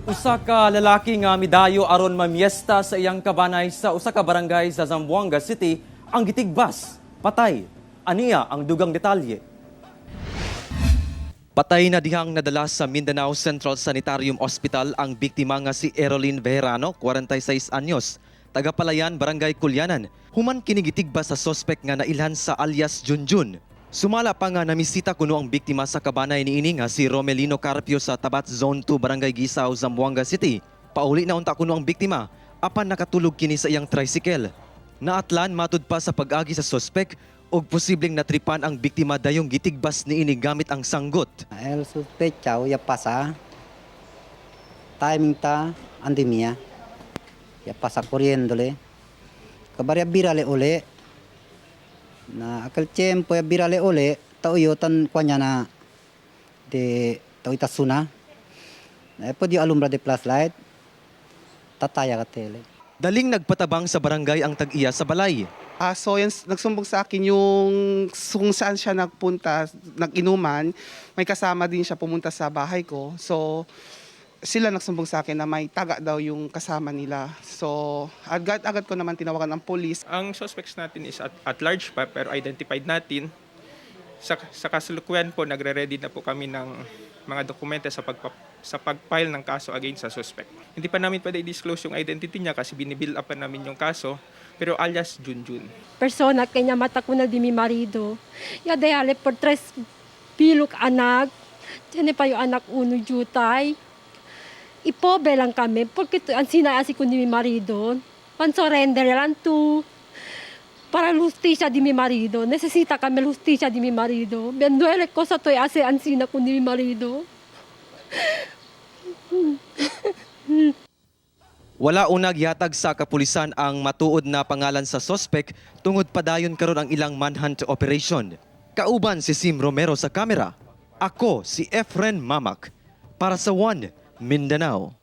Usa ka lalaki nga midayo aron mamiesta sa iyang kabanay sa usa ka barangay sa Zamboanga City ang gitigbas. Patay. Aniya ang dugang detalye. Patay na dihang nadala sa Mindanao Central Sanitarium Hospital ang biktima nga si Eroline Bejerano, 46 anyos, taga Palayan, Barangay Kulyanan. Human kinigitigbas sa sospek nga nailhan sa alias Junjun. Sumala pa nga namisita kuno ang biktima sa kabanay niini nga si Romelino Carpio sa Tabat Zone 2 Barangay Gisao, Zamboanga City. Pauli na unta kuno ang biktima apan nakatulog kini sa iyang tricycle. Naatlan matud pa sa pag-agi sa sospek og posibleng natripan ang biktima dayong gitigbas niini gamit ang sanggot. El sospechado ya pasa timing ta andemia ya pasa corriéndole kabarya birale uli na aquel tiempo ya birale uli tauyotan kuanya na de tauita suna na pwede alumbra de flashlight tataya ka tele. Daling nagpatabang sa barangay ang tag-iya sa balay. So yan, nagsumbong sa akin yung kung saan siya nagpunta, nag-inuman, may kasama din siya pumunta sa bahay ko. So sila nagsumbong sa akin na may taga daw yung kasama nila. So agad-agad ko naman tinawagan ang police. Ang suspects natin is at large pa pero identified natin. Sa kasalukuyan po, nagre-ready na po kami ng mga dokumento sa pag-file ng kaso against sa suspect. Hindi pa namin pwede i-disclose yung identity niya kasi binibuild up pa namin yung kaso, pero alias Junjun. Persona kanya mata ko na di mi marido. Ya dehale por tres pilok anak. Tiene pa yung anak uno jutay. Ipobre lang kami porque ang sinayasi ko di mi marido. Pan-surrender lang to. Para justisya di mi marido. Necesita kami justisya di mi marido. Ben duele ko sa to'y ase ansina ko di mi marido. Wala unag yatag sa kapulisan ang matuod na pangalan sa sospek tungod padayon karon ang ilang manhunt operation. Kauban si Sim Romero sa kamera. Ako si Efren Mamak para sa One Mindanao.